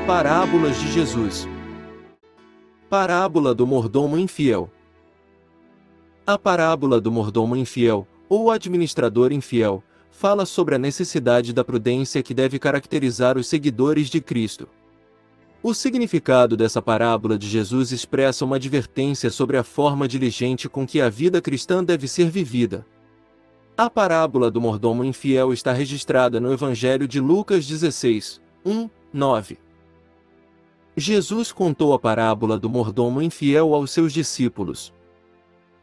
Parábolas de Jesus. Parábola do mordomo infiel. A parábola do mordomo infiel, ou administrador infiel, fala sobre a necessidade da prudência que deve caracterizar os seguidores de Cristo. O significado dessa parábola de Jesus expressa uma advertência sobre a forma diligente com que a vida cristã deve ser vivida. A parábola do mordomo infiel está registrada no Evangelho de Lucas 16, 9. Jesus contou a parábola do mordomo infiel aos seus discípulos.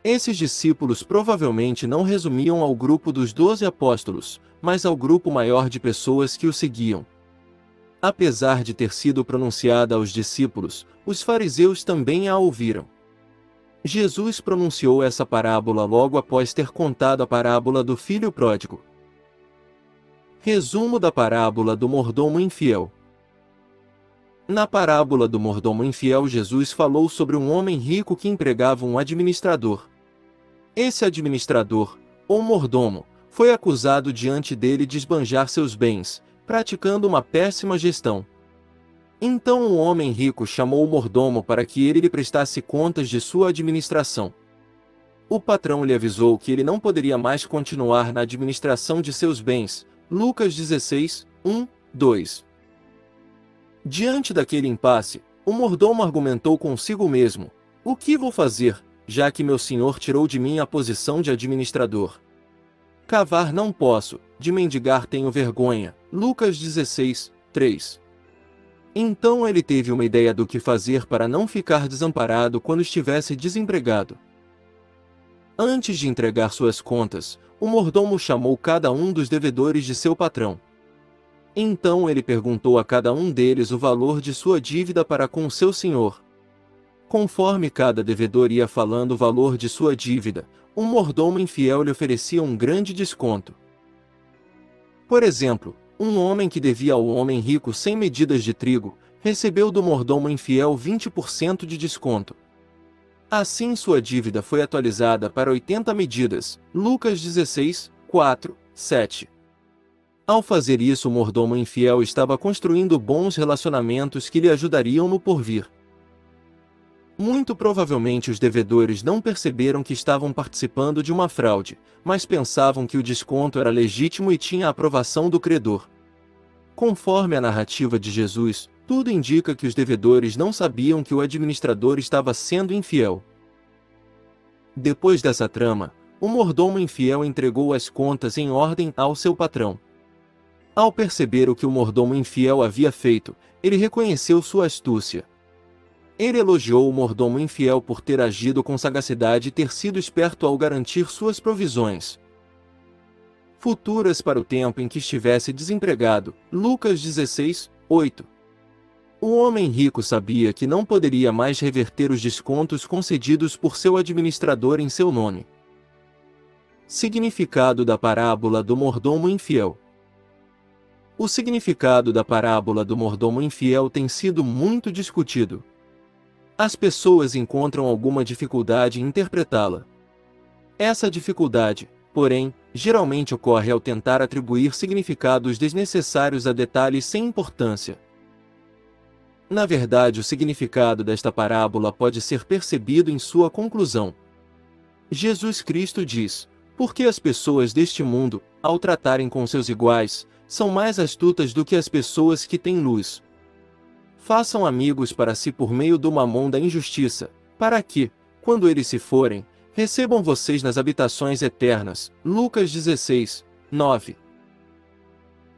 Esses discípulos provavelmente não resumiam ao grupo dos 12 apóstolos, mas ao grupo maior de pessoas que o seguiam. Apesar de ter sido pronunciada aos discípulos, os fariseus também a ouviram. Jesus pronunciou essa parábola logo após ter contado a parábola do filho pródigo. Resumo da parábola do mordomo infiel. Na parábola do mordomo infiel, Jesus falou sobre um homem rico que empregava um administrador. Esse administrador, ou mordomo, foi acusado diante dele de esbanjar seus bens, praticando uma péssima gestão. Então o homem rico chamou o mordomo para que ele lhe prestasse contas de sua administração. O patrão lhe avisou que ele não poderia mais continuar na administração de seus bens. Lucas 16, 2. Diante daquele impasse, o mordomo argumentou consigo mesmo: o que vou fazer, já que meu senhor tirou de mim a posição de administrador? Cavar não posso, de mendigar tenho vergonha. Lucas 16, 3. Então ele teve uma ideia do que fazer para não ficar desamparado quando estivesse desempregado. Antes de entregar suas contas, o mordomo chamou cada um dos devedores de seu patrão. Então ele perguntou a cada um deles o valor de sua dívida para com seu senhor. Conforme cada devedor ia falando o valor de sua dívida, um mordomo infiel lhe oferecia um grande desconto. Por exemplo, um homem que devia ao homem rico 100 medidas de trigo, recebeu do mordomo infiel 20% de desconto. Assim sua dívida foi atualizada para 80 medidas. Lucas 16, 4, 7. Ao fazer isso, o mordomo infiel estava construindo bons relacionamentos que lhe ajudariam no porvir. Muito provavelmente os devedores não perceberam que estavam participando de uma fraude, mas pensavam que o desconto era legítimo e tinha a aprovação do credor. Conforme a narrativa de Jesus, tudo indica que os devedores não sabiam que o administrador estava sendo infiel. Depois dessa trama, o mordomo infiel entregou as contas em ordem ao seu patrão. Ao perceber o que o mordomo infiel havia feito, ele reconheceu sua astúcia. Ele elogiou o mordomo infiel por ter agido com sagacidade e ter sido esperto ao garantir suas provisões futuras para o tempo em que estivesse desempregado. Lucas 16, 8. O homem rico sabia que não poderia mais reverter os descontos concedidos por seu administrador em seu nome. Significado da parábola do mordomo infiel. O significado da parábola do mordomo infiel tem sido muito discutido. As pessoas encontram alguma dificuldade em interpretá-la. Essa dificuldade, porém, geralmente ocorre ao tentar atribuir significados desnecessários a detalhes sem importância. Na verdade, o significado desta parábola pode ser percebido em sua conclusão. Jesus Cristo diz: porque as pessoas deste mundo, ao tratarem com seus iguais, são mais astutas do que as pessoas que têm luz. Façam amigos para si por meio do mamon da injustiça, para que, quando eles se forem, recebam vocês nas habitações eternas. Lucas 16, 9.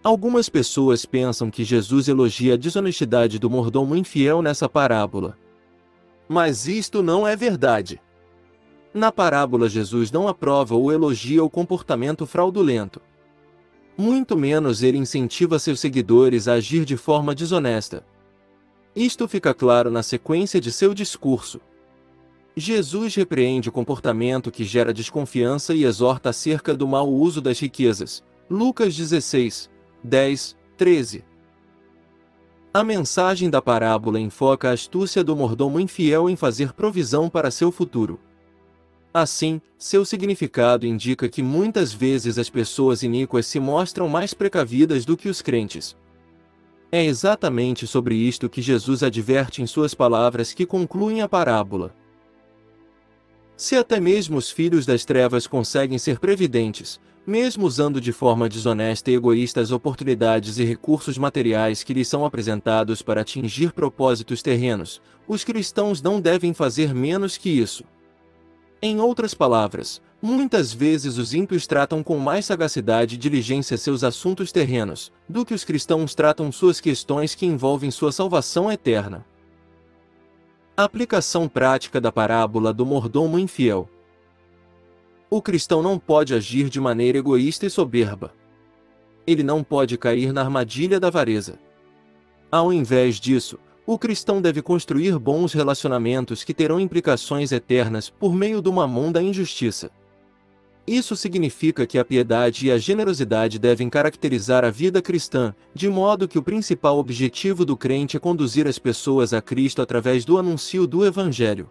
Algumas pessoas pensam que Jesus elogia a desonestidade do mordomo infiel nessa parábola. Mas isto não é verdade. Na parábola, Jesus não aprova ou elogia o comportamento fraudulento. Muito menos ele incentiva seus seguidores a agir de forma desonesta. Isto fica claro na sequência de seu discurso. Jesus repreende o comportamento que gera desconfiança e exorta acerca do mau uso das riquezas. Lucas 16, 10, 13. A mensagem da parábola enfoca a astúcia do mordomo infiel em fazer provisão para seu futuro. Assim, seu significado indica que muitas vezes as pessoas iníquas se mostram mais precavidas do que os crentes. É exatamente sobre isto que Jesus adverte em suas palavras que concluem a parábola. Se até mesmo os filhos das trevas conseguem ser previdentes, mesmo usando de forma desonesta e egoísta as oportunidades e recursos materiais que lhes são apresentados para atingir propósitos terrenos, os cristãos não devem fazer menos que isso. Em outras palavras, muitas vezes os ímpios tratam com mais sagacidade e diligência seus assuntos terrenos, do que os cristãos tratam suas questões que envolvem sua salvação eterna. A aplicação prática da parábola do mordomo infiel. O cristão não pode agir de maneira egoísta e soberba. Ele não pode cair na armadilha da avareza. Ao invés disso, o cristão deve construir bons relacionamentos que terão implicações eternas por meio do mamon da injustiça. Isso significa que a piedade e a generosidade devem caracterizar a vida cristã, de modo que o principal objetivo do crente é conduzir as pessoas a Cristo através do anúncio do Evangelho.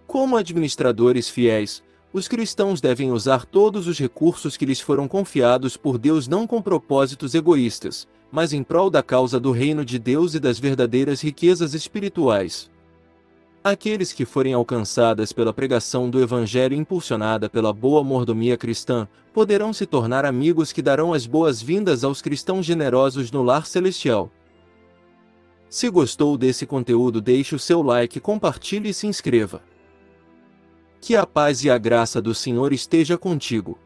Como administradores fiéis, os cristãos devem usar todos os recursos que lhes foram confiados por Deus não com propósitos egoístas, mas em prol da causa do reino de Deus e das verdadeiras riquezas espirituais. Aqueles que forem alcançadas pela pregação do Evangelho impulsionada pela boa mordomia cristã, poderão se tornar amigos que darão as boas-vindas aos cristãos generosos no lar celestial. Se gostou desse conteúdo, deixe o seu like, compartilhe e se inscreva. Que a paz e a graça do Senhor esteja contigo.